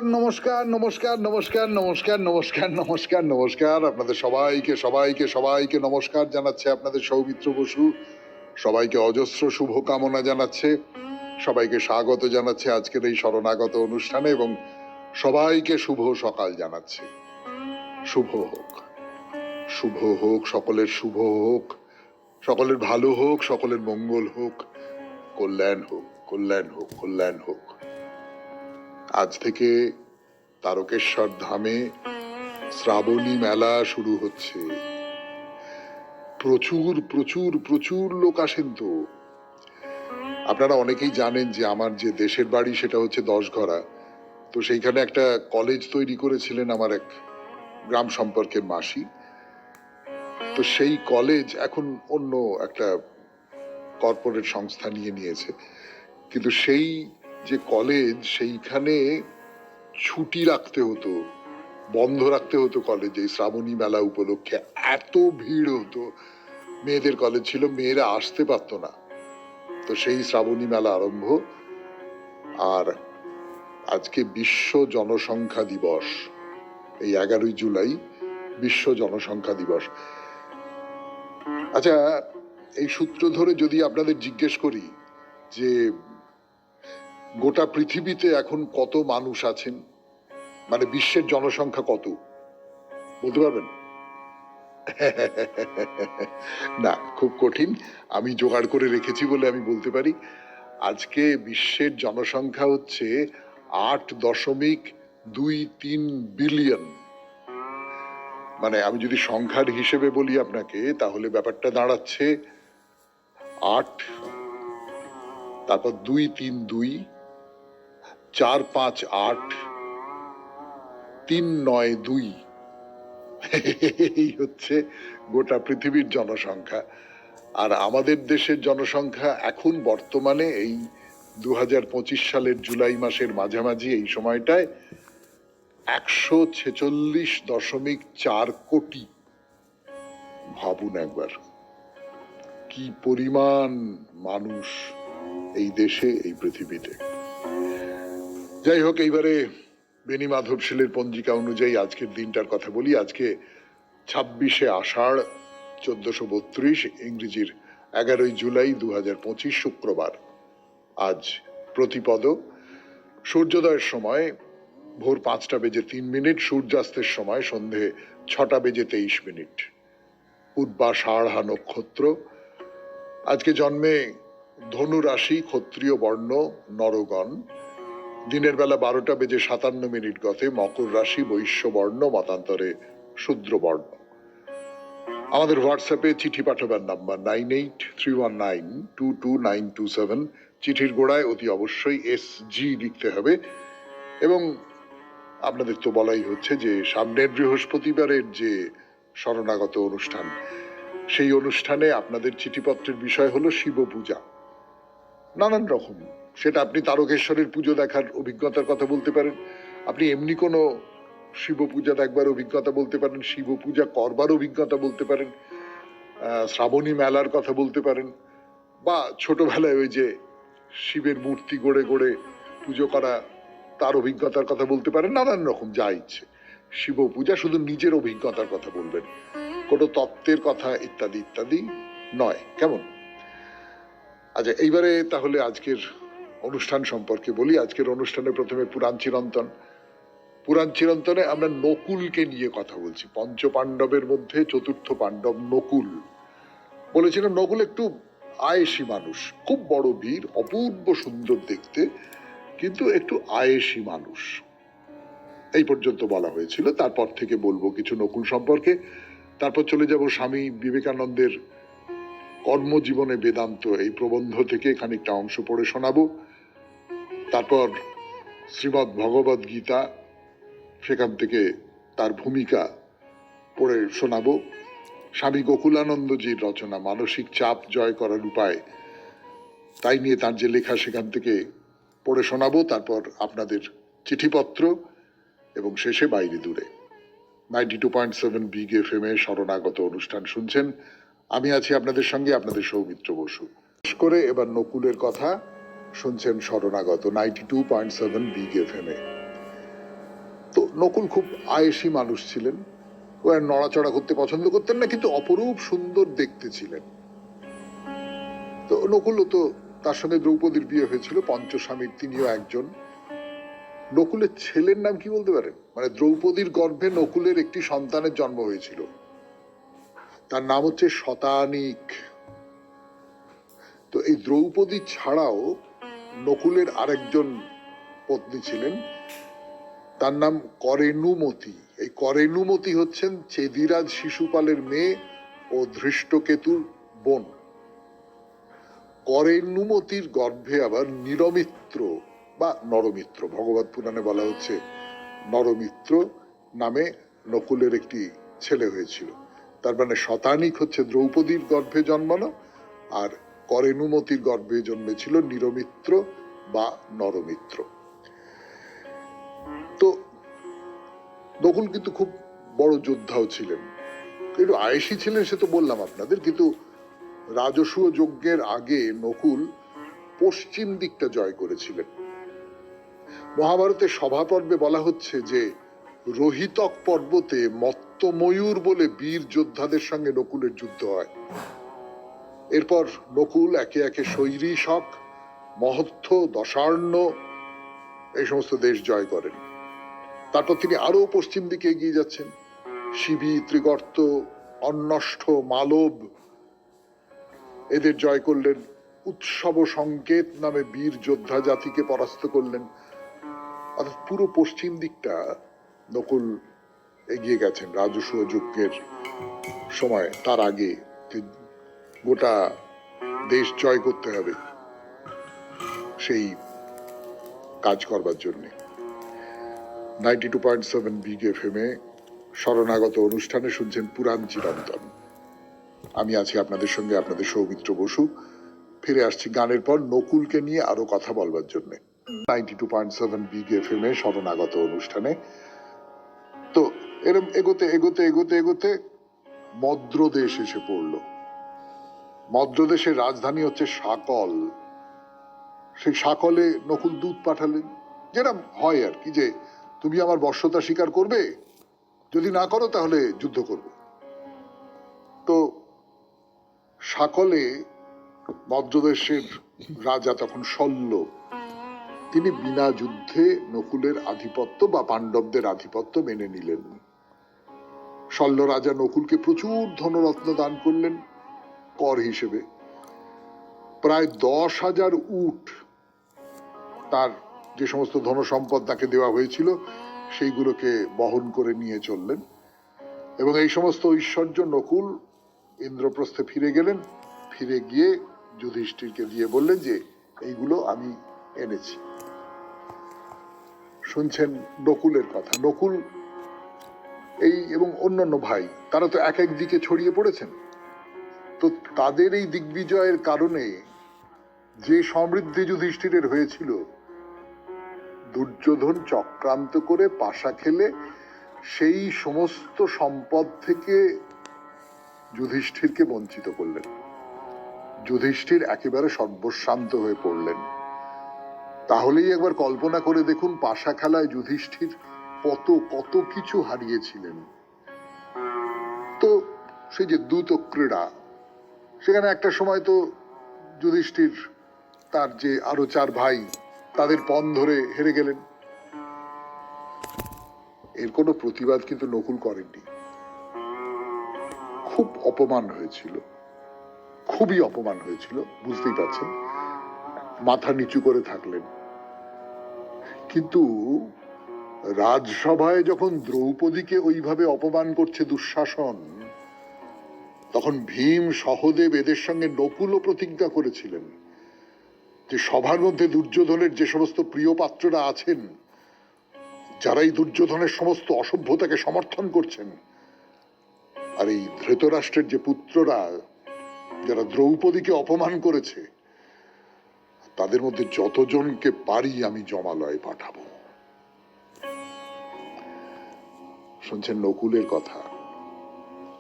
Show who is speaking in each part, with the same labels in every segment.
Speaker 1: নমস্কার নমস্কার নমস্কার নমস্কার নমস্কার নমস্কার নমস্কার আপনাদের সবাইকে সবাইকে সবাইকে নমস্কার জানাচ্ছে আপনাদের সৌমিত্র বসু। সবাইকে অজস্র শুভকামনা জানাচ্ছে, সবাইকে স্বাগত জানাচ্ছে আজকের এই শরণাগত অনুষ্ঠানে এবং সবাইকে শুভ সকাল জানাচ্ছে। শুভ হোক, শুভ হোক, সকলের শুভ হোক, সকলের ভালো হোক, সকলের মঙ্গল হোক, কল্যাণ হোক, কল্যাণ হোক, কল্যাণ হোক। আজ থেকে তারকেশ্বর ধামে শ্রাবণী মেলা শুরু হচ্ছে। প্রচুর প্রচুর প্রচুর লোক আসেন। তো আপনারা অনেকেই জানেন যে আমার যে দেশের বাড়ি সেটা হচ্ছে দশঘরা। তো সেইখানে একটা কলেজ তৈরি করেছিলেন আমার এক গ্রাম সম্পর্কের মাসি। তো সেই কলেজ এখন অন্য একটা কর্পোরেট সংস্থা নিয়ে নিয়েছে, কিন্তু সেই যে কলেজ সেইখানে ছুটি রাখতে হতো, বন্ধ রাখতে হতো কলেজ এই শ্রাবণী মেলা উপলক্ষে। এত ভিড় হতো, মেয়েদের কলেজ ছিল, মেয়েরা আসতে পারতো না। তো সেই শ্রাবণী মেলা আরম্ভ। আর আজকে বিশ্ব জনসংখ্যা দিবস, এই 11ই জুলাই বিশ্ব জনসংখ্যা দিবস। আচ্ছা, এই সূত্র ধরে যদি আপনাদের জিজ্ঞেস করি যে গোটা পৃথিবীতে এখন কত মানুষ আছেন, মানে বিশ্বের জনসংখ্যা কত, বলতে পারবেন? না, খুব কঠিন। আমি জোগাড় করে রেখেছি বলে আমি বলতে পারি। আজকে বিশ্বের জনসংখ্যা হচ্ছে 8.23 বিলিয়ন। মানে আমি যদি সংখ্যার হিসেবে বলি আপনাকে, তাহলে ব্যাপারটা দাঁড়াচ্ছে 8, তারপর 232, 458, 392। এই হচ্ছে গোটা পৃথিবীর জনসংখ্যা। আর আমাদের দেশের জনসংখ্যা এখন বর্তমানে এই 2025 সালের জুলাই মাসের মাঝামাঝি এই সময়টায় 146.4 কোটি। ভাবুন একবার কি পরিমাণ মানুষ এই দেশে, এই পৃথিবীতে। যাই হোক, এইবারে বেনি মাধবশীলের পঞ্জিকা অনুযায়ী আজকের দিনটার কথা বলি। আজকে 26শে আষাঢ় 1432, ইংরেজির 11ই জুলাই 2025, শুক্রবার। আজ প্রতিপদ। সূর্যোদয়ের সময় ভোর 5:03, সূর্যাস্তের সময় সন্ধে 6:23। পূর্বাষাঢ়া নক্ষত্র। আজকে জন্মে ধনু রাশি, ক্ষত্রিয় বর্ণ, নরগণ। দিনের বেলা 12:57 গতে মকর রাশি, বৈশ্য বর্ণ, মতান্তরে শূদ্র বর্ণ। আমাদের হোয়াটসঅ্যাপে চিঠি পাঠাবার নাম্বার 9831922927। চিঠির গোড়ায় অতি অবশ্যই SG লিখতে হবে। এবং আপনাদের তো বলাই হচ্ছে যে সামনের বৃহস্পতিবারের যে শরণাগত অনুষ্ঠান, সেই অনুষ্ঠানে আপনাদের চিঠিপত্রের বিষয় হলো শিব পূজা। নানান রকম, সেটা আপনি তারকেশ্বরের পুজো দেখার অভিজ্ঞতার কথা বলতে পারেন, আপনি এমনি কোনো শিব পূজা দেখবার অভিজ্ঞতা বলতে পারেন, শিব পূজা করবার অভিজ্ঞতা বলতে পারেন, শ্রাবণী মেলার কথা বলতে পারেন, বা ছোটবেলায় ওই যে শিবের মূর্তি গড়ে গড়ে পুজো করা তার অভিজ্ঞতার কথা বলতে পারেন। নানান রকম যা ইচ্ছে। শিব পূজা শুধু নিজের অভিজ্ঞতার কথা বলবেন, কোনো তত্ত্বের কথা ইত্যাদি ইত্যাদি নয়। কেমন? আচ্ছা, এইবারে তাহলে আজকের অনুষ্ঠান সম্পর্কে বলি। আজকের অনুষ্ঠানে প্রথমে পুরাণ চিরন্তন। পুরাণ চিরন্তনে আমরা নকুলকে নিয়ে কথা বলছি। পঞ্চপাণ্ডবের মধ্যে চতুর্থ পাণ্ডব নকুল। বলেছিলাম নকুল একটু আয়েসি মানুষ, খুব বড় বীর, অপূর্ব সুন্দর দেখতে, কিন্তু একটু আয়েসি মানুষ, এই পর্যন্ত বলা হয়েছিল। তারপর থেকে বলবো কিছু নকুল সম্পর্কে। তারপর চলে যাব স্বামী বিবেকানন্দের কর্মজীবনে বেদান্ত, এই প্রবন্ধ থেকে খানিকটা অংশ পড়ে শোনাবো। তারপর শ্রীমদ্ ভগবদ গীতা, সেখান থেকে তার ভূমিকা পড়ে শোনাবো। স্বামী গোকুলানন্দজির রচনা মানসিক চাপ জয় করার উপায়, তাই নিয়ে তার যে লেখা, সেখান থেকে পড়ে শোনাবো। তারপর আপনাদের চিঠিপত্র এবং শেষে বাইরে দূরে। 92.7 বিগ FM এ শরণাগত অনুষ্ঠান শুনছেন। আমি আছি আপনাদের সঙ্গে, আপনাদের সৌমিত্র বসু। করে এবার নকুলের কথা শুনছেন শরণাগত 92.7 বিগ FM এ। নকুল খুব আয়েসি মানুষ ছিলেন, ও আর নড়াচড়া করতে পছন্দ করতেন না, কিন্তু অপরূপ সুন্দর দেখতে ছিলেন। তো নকুলও তো, তার সঙ্গে দ্রৌপদীর বিয়ে হয়েছিল, পঞ্চস্বামীর তিনিও একজন। নকুলের ছেলের নাম কি বলতে পারেন? মানে দ্রৌপদীর গর্ভে নকুলের একটি সন্তানের জন্ম হয়েছিল, তার নাম হচ্ছে শতানিক। তো এই দ্রৌপদী ছাড়াও নকুলের আরেকজন পত্নী ছিলেন, তার নাম করেণুমতি। এই করেণুমতি হচ্ছেন চেদিরাজ শিশুপালের মেয়ে ও ধৃষ্টকেতুর বোন। করেণুমতির গর্ভে আবার নিরমিত্র বা নরমিত্র, ভগবত পুরাণে বলা হচ্ছে নরমিত্র নামে নকুলের একটি ছেলে হয়েছিল। তার মানে শতানিক হচ্ছে দ্রৌপদীর গর্ভে জন্মানো, আর করেণুমতির গর্ভে জন্মেছিল নিরমিত্র বা নরমিত্র। তো নকুল কিন্তু খুব বড় যোদ্ধাও ছিলেন, একটু আয়েসি ছিলেন সে তো বললাম আপনাদের, কিন্তু রাজসূয় যজ্ঞের আগে নকুল পশ্চিম দিকটা জয় করেছিলেন। মহাভারতের সভা পর্বে বলা হচ্ছে যে রোহিতক পর্বতে মত্তময়ূর বলে বীর যোদ্ধাদের সঙ্গে নকুলের যুদ্ধ হয়। এরপর নকুল একে একে শৈরীশক, মহত্থ, দশার্ণ এই সমস্ত দেশ জয় করেন। তারপর তিনি আরো পশ্চিম দিকে এগিয়ে যাচ্ছেন, শিবি, ত্রিগর্ত, অন্নষ্ঠ, মালব এদের জয় করলেন। উৎসব সংকেত নামে বীর যোদ্ধা জাতিকে পরাস্ত করলেন। অর্থাৎ পুরো পশ্চিম দিকটা নকুল এগিয়ে গেছেন রাজসূয় যজ্ঞের সময়, তার আগে গোটা দেশ জয় করতে হবে সেই কাজ করবার জন্য। 92.7 বিগ এফএমে শরণাগত অনুষ্ঠানে শুনছেন পুরাণ চিরন্তন। আমি আছি আপনাদের সঙ্গে, আপনাদের সৌমিত্র বসু। ফিরে আসছি গানের পর নকুলকে নিয়ে আরো কথা বলবার জন্য 92.7 বিগ এফএমে শরণাগত অনুষ্ঠানে। তো এরম এগোতে এগোতে এগোতে এগোতে মদ্রদেশ এসে পড়ল। মদ্রদেশের রাজধানী হচ্ছে সাকল। সেই সাকলে নকুল দূত পাঠালেন, যেটা হয় আর কি, যে তুমি আমার বর্ষতা স্বীকার করবে, যদি না করো তাহলে যুদ্ধ করব। তো সাকলে মদ্রদেশের রাজা তখন শল্য, তিনি বিনা যুদ্ধে নকুলের আধিপত্য বা পাণ্ডবদের আধিপত্য মেনে নিলেন। শল্য রাজা নকুলকে প্রচুর ধনরত্ন দান করলেন কর হিসেবে। প্রায় 10,000 উট তার যে সমস্ত ধন সম্পদ তাকে দেওয়া হয়েছিল সেইগুলোকে বহন করে নিয়ে চললেন। এবং এই সমস্ত ঐশ্বর্য নকুল ইন্দ্রপ্রস্থে ফিরে গেলেন। ফিরে গিয়ে যুধিষ্ঠিরকে দিয়ে বললেন যে এইগুলো আমি এনেছি। শুনছেন নকুলের কথা। নকুল এই এবং অন্যান্য ভাই, তারা তো এক এক দিকে ছড়িয়ে পড়েছেন। তো তাদের এই দিগ্বিজয়ের কারণে যে সমৃদ্ধি যুধিষ্ঠিরের হয়েছিল, দুর্যোধন চক্রান্ত করে পাশা খেলে সেই সমস্ত সম্পদ থেকে যুধিষ্ঠিরকে বঞ্চিত করলেন। যুধিষ্ঠির একেবারে সর্বশান্ত হয়ে পড়লেন। তাহলেই একবার কল্পনা করে দেখুন, পাশা খেলায় যুধিষ্ঠির কত কত কিছু হারিয়েছিলেন। তো সেই যে দ্যুত ক্রীড়া, সেখানে একটা সময় তো যুধিষ্ঠির তার যে আরো 4 ভাই তাদের পণ ধরে হেরে গেলেন। এর কোনো প্রতিবাদ কিন্তু নকুল করেননি। খুব অপমান হয়েছিল, খুবই অপমান হয়েছিল, বুঝতেই পারছেন। মাথা নিচু করে থাকলেন। কিন্তু রাজসভায় যখন দ্রৌপদীকে ওইভাবে অপমান করছে দুঃশাসন, তখন ভীম, সহদেব এদের সঙ্গে নকুলও প্রতিজ্ঞা করেছিলেন যে সভার মধ্যে দুর্যোধনের যে সমস্ত প্রিয় পাত্ররা আছেন, যারা এই দুর্যোধনের সমস্ত অসভ্যতাকে সমর্থন করছেন, আর এই ধৃতরাষ্ট্রের যে পুত্ররা যারা দ্রৌপদীকে অপমান করেছে, তাদের মধ্যে যতজনকে পারি আমি জমালয়ে পাঠাবো। শুনছেন নকুলের কথা,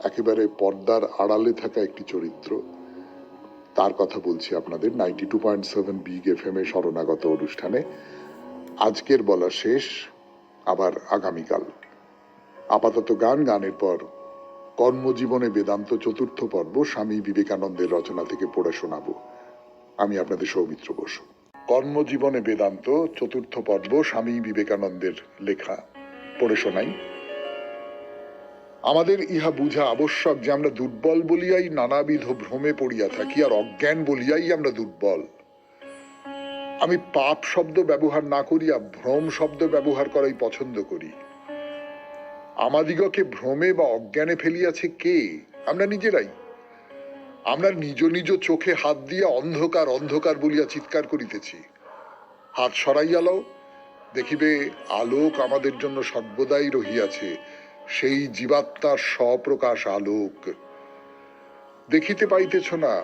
Speaker 1: একেবারে পর্দার আড়ালে থাকা একটি চরিত্র, তার কথা বলছি আপনাদের 92.7 বিগ এফএম এ শরণাগত অনুষ্ঠানে। আজকের বলা শেষ, আবার আগামীকাল। আপাতত গানের পর কর্মজীবনে বেদান্ত চতুর্থ পর্ব স্বামী বিবেকানন্দের রচনা থেকে পড়ে শোনাবো। আমি আপনাদের সৌমিত্র বসু। কর্মজীবনে বেদান্ত চতুর্থ পর্ব স্বামী বিবেকানন্দের লেখা পড়ে শোনাই। আমাদের ইহা বুঝা আবশ্যক যে আমরা দুর্বল বলিয়াই নানাবিধ ভ্রমে পড়িয়া থাকি, আর অজ্ঞান বলিয়াই আমরা দুর্বল। আমি পাপ শব্দ ব্যবহার না করিয়া ভ্রম শব্দ ব্যবহার করাই পছন্দ করি। আমাদিগকে ভ্রমে বা অজ্ঞানে ফেলিয়াছে কে? আমরা নিজেরাই। আমরা নিজ নিজ চোখে হাত দিয়া অন্ধকার অন্ধকার বলিয়া চিৎকার করিতেছি। হাত সরাইয়া লও, দেখিবে আলোক আমাদের জন্য সর্বদাই রহিয়াছে, সেই জীবাত্মার স্বপ্রকাশ আলোক। দেখিতে পাইতেছ না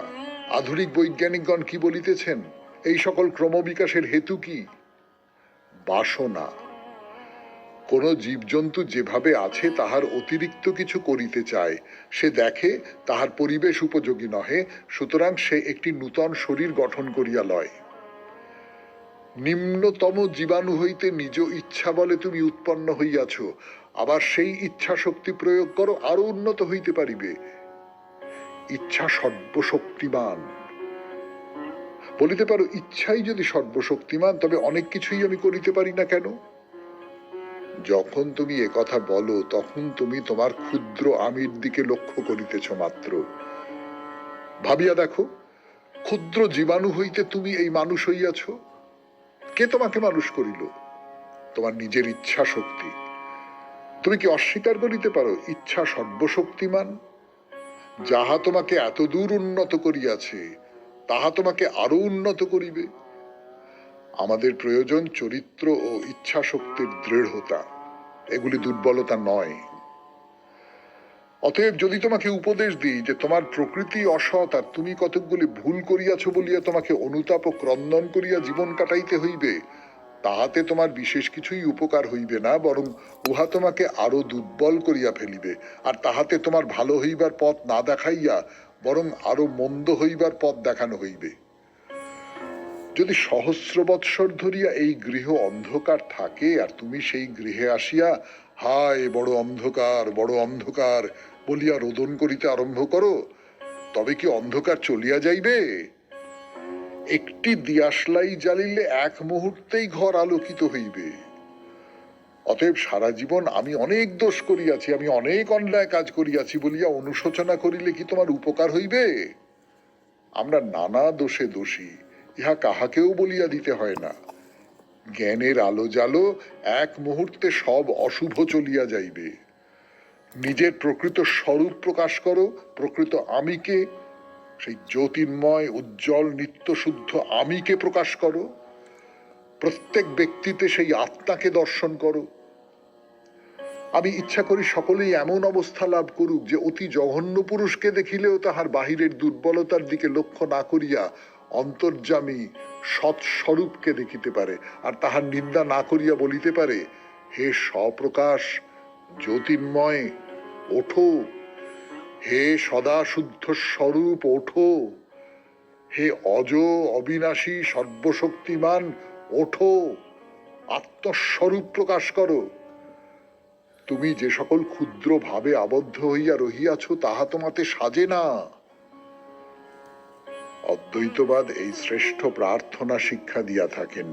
Speaker 1: আধুনিক বৈজ্ঞানিকগণ কি বলিতেছেন? এই সকল ক্রমবিকাশের হেতু কি? বাসনা। কোন জীবজন্তু যেভাবে আছে তাহার অতিরিক্ত কিছু করিতে চায়, সে দেখে তাহার পরিবেশ উপযোগী নহে, সুতরাং সে একটি নূতন শরীর গঠন করিয়া লয়। নিম্নতম জীবাণু হইতে নিজ ইচ্ছা বলে তুমি উৎপন্ন হইয়াছ, আবার সেই ইচ্ছা শক্তি প্রয়োগ করো, আরো উন্নত হইতে পারিবে। ইচ্ছা সর্বশক্তিমান। বলিতে পারো, ইচ্ছাই যদি সর্বশক্তিমান, তবে অনেক কিছুই আমি করিতে পারি না কেন? যখন তুমি একথা বলো তখন তুমি তোমার ক্ষুদ্র আমির দিকে লক্ষ্য করিতেছ মাত্র। ভাবিয়া দেখো, ক্ষুদ্র জীবাণু হইতে তুমি এই মানুষ হইয়াছ। কে তোমাকে মানুষ করিল? তোমার নিজের ইচ্ছা শক্তি। তুমি কি অস্বীকার করিতে পারো ইচ্ছা সর্বশক্তিমান? যাহা তোমাকে এত দূর উন্নত করিয়াছে তাহা তোমাকে আরো উন্নত করিবে। আমাদের প্রয়োজন চরিত্র ও ইচ্ছা শক্তির দৃঢ়তা, এগুলি দুর্বলতা নয়। অতএব যদি তোমাকে উপদেশ দিই যে তোমার প্রকৃতি অসৎ আর তুমি কতকগুলি ভুল করিয়াছ বলিয়া তোমাকে অনুতাপ ও ক্রন্দন করিয়া জীবন কাটাইতে হইবে, তাহাতে তোমার বিশেষ কিছুই উপকার হইবে না, বরং উহা তোমাকে আরো দুর্বল করিয়া ফেলিবে। আর তাহাতে তোমার ভালো হইবার পথ না দেখাইয়া বরং আরো মন্দ হইবার পথ দেখানো হইবে। যদি সহস্র বৎসর ধরিয়া এই গৃহ অন্ধকার থাকে আর তুমি সেই গৃহে আসিয়া হায় বড় অন্ধকার বড় অন্ধকার বলিয়া রোদন করিতে আরম্ভ করো, তবে কি অন্ধকার চলিয়া যাইবে? একটি দিয়াশলাই জ্বালিলে এক মুহূর্তেই ঘর আলোকিত হইবে। অতএব সারা জীবন আমি অনেক দোষ করিয়াছি, আমি অনেক অন্যায় কাজ করিয়াছি বলিয়া অনুশোচনা করিলে কি তোমার উপকার হইবে? আমরা নানা দোষে দোষী, ইহা কাহাকেও বলিয়া দিতে হয় না। জ্ঞানের আলো জালো, এক মুহূর্তে সব অশুভ চলিয়া যাইবে। নিজের প্রকৃত স্বরূপ প্রকাশ করো, প্রকৃত আমিকে, সেই জ্যোতির্ময় উজ্জ্বল নিত্য শুদ্ধ আমিকে প্রকাশ করো। প্রত্যেক ব্যক্তিতে সেই আত্মাকে দর্শন করো। আমি ইচ্ছা করি সকলেই এমন অবস্থা লাভ করুক যে অতি জঘন্য পুরুষকে দেখিলেও তাহার বাহিরের দুর্বলতার দিকে লক্ষ্য না করিয়া অন্তর্যামী সৎস্বরূপকে দেখিতে পারে, আর তাহার নিন্দা না করিয়া বলিতে পারে, হে স্বপ্রকাশ জ্যোতির্ময় ওঠো, হে সদা শুদ্ধ স্বরূপ ওঠো, হে অজ অবিনাশী সর্বশক্তিমান ওঠো, আত্মস্বরূপ প্রকাশ করো। তুমি যে সকল ক্ষুদ্র ভাবে আবদ্ধ হইয়া রহিয়াছ তাহা তোমাতে সাজে না। অদ্বৈতবাদ এই শ্রেষ্ঠ প্রার্থনা শিক্ষা দিয়া থাকেন।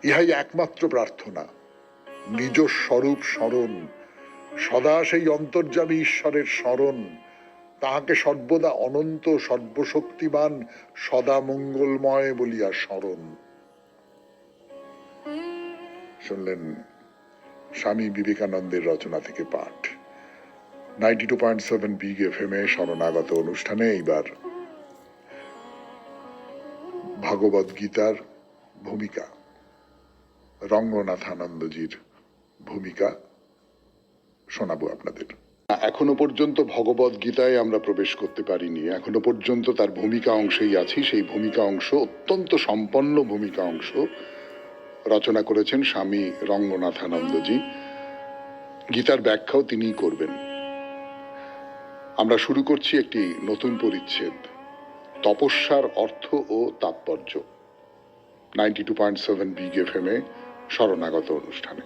Speaker 1: ইহাই একমাত্র প্রার্থনা, নিজ স্বরূপ স্মরণ, সদা সেই অন্তর্যামী ঈশ্বরের স্মরণ, তাহাকে সর্বদা অনন্ত সর্বশক্তিমান সদা মঙ্গলময় বলিয়া স্মরণ। শুনলেন স্বামী বিবেকানন্দের রচনা থেকে পাঠ। 92.7 বিগ এফএম এ শরণাগত অনুষ্ঠানে এইবার ভগবদ গীতার ভূমিকা, রঙ্গনাথানন্দজির ভূমিকা শোনাবো আপনাদের। এখনো পর্যন্ত ভগবদ গীতায় আমরা প্রবেশ করতে পারিনি, এখনো পর্যন্ত তার ভূমিকা অংশেই আছি। সেই ভূমিকা অংশ, অত্যন্ত সম্পন্ন ভূমিকা অংশ রচনা করেছেন স্বামী রঙ্গনাথানন্দজি। গীতার ব্যাখ্যাও তিনিই করবেন। আমরা শুরু করছি একটি নতুন পরিচ্ছেদ, তপস্যার অর্থ ও তাৎপর্য। 92.7 বিগ এফএম এ শরণাগত অনুষ্ঠানে।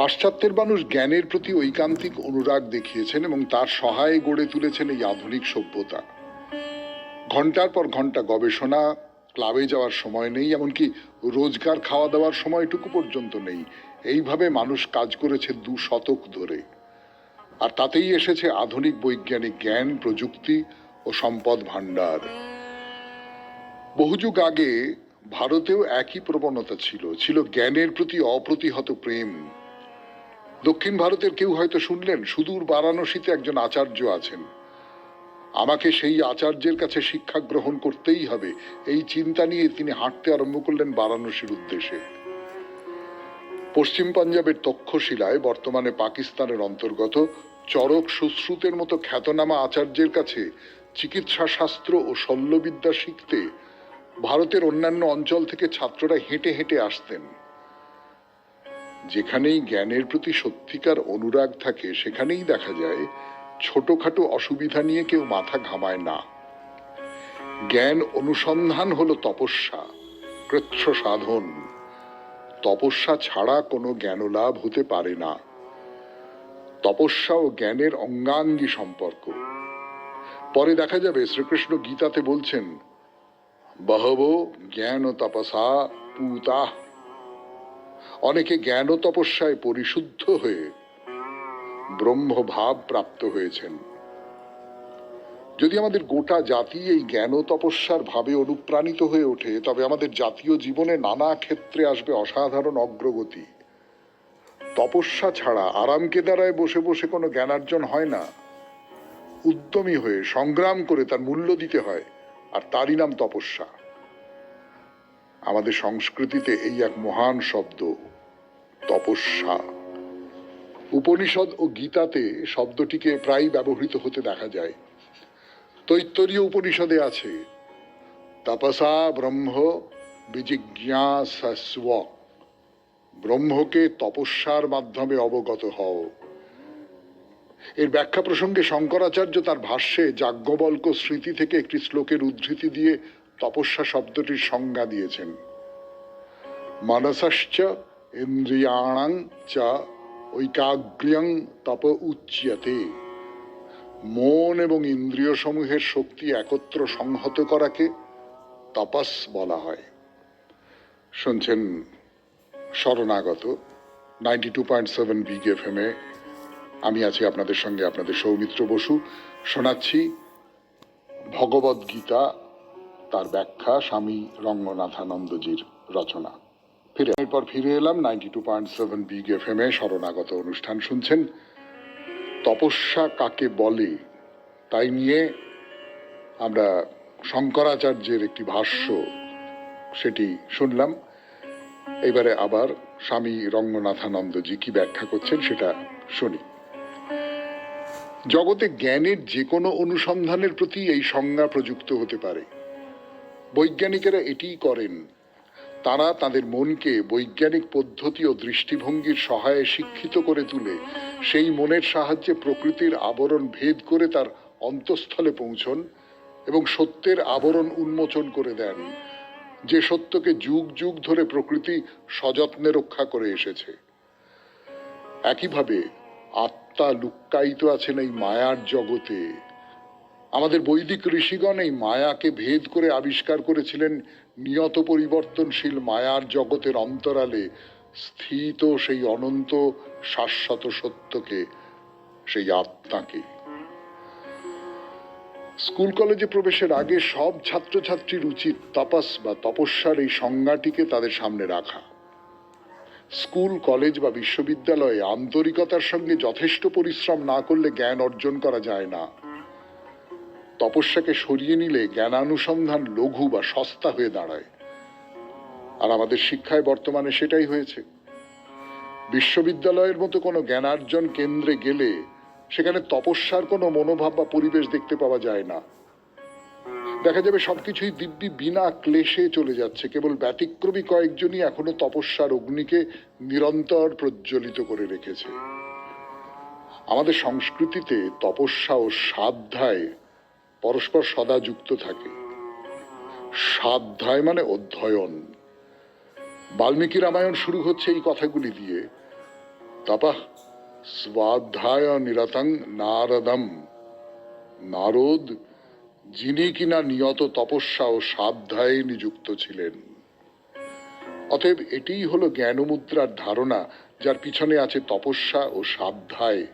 Speaker 1: পাশ্চাত্যের মানুষ জ্ঞানের প্রতি ঐকান্তিক অনুরাগ দেখিয়েছেন এবং তার সহায়ে গড়ে তুলেছেন এই আধুনিক সভ্যতা। ঘন্টার পর ঘন্টা গবেষণা, ক্লাবে যাওয়ার সময় নেই, এমনকি রোজগার খাওয়া দাওয়ার সময়টুকু পর্যন্ত নেই। এইভাবে মানুষ কাজ করেছে 2 শতক ধরে, আর তাতেই এসেছে আধুনিক বৈজ্ঞানিক জ্ঞান, প্রযুক্তি ও সম্পদ ভাণ্ডার। বহু যুগ আগে ভারতেও একই প্রবণতা ছিল জ্ঞানের প্রতি অপ্রতিহত প্রেম। দক্ষিণ ভারতের কেউ হয়তো শুনলেন সুদূর বারাণসীতে একজন আচার্য আছেন, আমাকে সেই আচার্যের কাছে শিক্ষা গ্রহণ করতেই হবে। এই চিন্তা নিয়ে তিনি হাঁটতে আরম্ভ করলেন বারাণসীর উদ্দেশ্যে। পশ্চিম পাঞ্জাবের তক্ষশিলায়, বর্তমানে পাকিস্তানের অন্তর্গত, চরক সুশ্রুতের মতো খ্যাতনামা আচার্যের কাছে চিকিৎসা শাস্ত্র ও শল্যবিদ্যা শিখতে ভারতের অন্যান্য অঞ্চল থেকে ছাত্ররা হেঁটে হেঁটে আসতেন। যেখানেই জ্ঞানের প্রতি সত্যিকার অনুরাগ থাকে সেখানেই দেখা যায় ছোটখাটো অসুবিধা নিয়ে কেউ মাথা ঘামায় না। জ্ঞান অনুসন্ধান হলো তপস্যা, কৃচ্ছ সাধন। তপস্যা ছাড়া কোনো জ্ঞানলাভ হতে পারে না। তপস্যা ও জ্ঞানের অঙ্গাঙ্গী সম্পর্ক। পরে দেখা যাবে শ্রীকৃষ্ণ গীতাতে বলছেন, বহব জ্ঞান তপসা পূতা। অনেকে জ্ঞান ও তপস্যায় পরিশুদ্ধ হয়ে ব্রহ্মভাব প্রাপ্ত হয়েছেন। যদি আমাদের গোটা জাতি এই জ্ঞান ও তপস্যার ভাবে অনুপ্রাণিত হয়ে ওঠে, তবে আমাদের জাতীয় জীবনে নানা ক্ষেত্রে আসবে অসাধারণ অগ্রগতি। তপস্যা ছাড়া আরাম কেদারায় বসে বসে কোনো জ্ঞানার্জন হয় না। উদ্যমী হয়ে সংগ্রাম করে তার মূল্য দিতে হয়, আর তারই নাম তপস্যা। আমাদের সংস্কৃতিতে এই এক মহান শব্দ তপস্যা। উপনিষদ ও গীতাতে শব্দটিকে প্রায় ব্যবহৃত হতে দেখা যায়। তৈত্তরীয় উপনিষদে আছে, তপসা ব্রহ্ম বিজিজ্ঞাসস্ব। ব্রহ্মকে তপস্যার মাধ্যমে অবগত হও। এর ব্যাখ্যা প্রসঙ্গে শঙ্করাচার্য তার ভাষ্যে যাজ্ঞবল্ক্য স্মৃতি থেকে একটি শ্লোকের উদ্ধৃতি দিয়ে তপস্যা শব্দটির সংজ্ঞা দিয়েছেন। মানসশ্চ ইন্দ্রিয়াণাং চ ঐকাগ্র্যং তপ উচ্যতে। মন এবং ইন্দ্রিয় সমূহের শক্তি একত্র সংহত করাকে তপস বলা হয়। শুনছেন শরণাগত 92.7 বিগ এফএম এ। আমি আছি আপনাদের সঙ্গে, আপনাদের সৌমিত্র বসু। শোনাচ্ছি ভগবদ গীতা, তার ব্যাখ্যা স্বামী রঙ্গনাথানন্দজির রচনা। এরপর ফিরে এলাম 92.7 বিগ এফএম এ। শরণাগত অনুষ্ঠান শুনছেন। তপস্যা কাকে বলে তাই নিয়ে আমরা শঙ্করাচার্যের একটি ভাষ্য সেটি শুনলাম। এবারে আবার স্বামী রঙ্গনাথানন্দজি কি ব্যাখ্যা করছেন সেটা শুনি। জগতে জ্ঞানের যে কোনো অনুসন্ধানের প্রতি এই সংজ্ঞা প্রযুক্ত হতে পারে। বৈজ্ঞানিকেরা এটিই করেন। তারা তাদের মনকে বৈজ্ঞানিক পদ্ধতি ও দৃষ্টিভঙ্গির সহায়ে শিক্ষিত করে তুলে সেই মনের সাহায্যে প্রকৃতির আবরণ ভেদ করে তার অন্তঃস্থলে পৌঁছন এবং সত্যের আবরণ উন্মোচন করে দেন, যে সত্যকে যুগ যুগ ধরে প্রকৃতি সযত্নে রক্ষা করে এসেছে। একইভাবে আত্মা লুক্কায়িত আছেন এই মায়ার জগতে। আমাদের বৈদিক ঋষিগণ এই মায়াকে ভেদ করে আবিষ্কার করেছিলেন নিয়ত পরিবর্তনশীল মায়ার জগতের অন্তরালে স্থিত সেই অনন্ত শাশ্বত সত্যকে, সেই আত্মাকে। স্কুল কলেজে প্রবেশের আগে সব ছাত্রছাত্রীর উচিত তপস বা তপস্যার এই সংজ্ঞাটিকে তাদের সামনে রাখা। স্কুল, কলেজ বা বিশ্ববিদ্যালয়ে আন্তরিকতার সঙ্গে যথেষ্ট পরিশ্রম না করলে জ্ঞান অর্জন করা যায় না। তপস্যাকে সরিয়ে নিলে জ্ঞানানুসন্ধান লঘু বা সস্তা হয়ে দাঁড়ায়। আর আমাদের শিক্ষায় বর্তমানে সেটাই হয়েছে। বিশ্ববিদ্যালয়ের মতো কোনো জ্ঞানার্জন কেন্দ্রে গেলে সেখানে তপস্যার কোনো মনোভাব বা পরিবেশ দেখতে পাওয়া যায় না। দেখা যাবে সবকিছুই দিব্যি বিনা ক্লেশে চলে যাচ্ছে। কেবল ব্যতিক্রমী কয়েকজনই এখনো তপস্যার অগ্নিকে নিরন্তর প্রজ্বলিত করে রেখেছে। আমাদের সংস্কৃতিতে তপস্যা ও সাধ্যায় পরস্পর সদা যুক্ত থাকে। সাধ্যায় মানে অধ্যয়ন। বাল্মীকি রামায়ণ শুরু হচ্ছে এই কথাগুলি দিয়ে। তপঃ স্বাধ্যায় নিরতং নারদম। নারদ যিনি কিনা নিয়ত তপস্যা ও স্বাধ্যায়ে নিযুক্ত ছিলেন। অতএব এটিই হলো জ্ঞানমুদ্রার ধারণা, যার পিছনে আছে তপস্যা ও স্বাধ্যায়।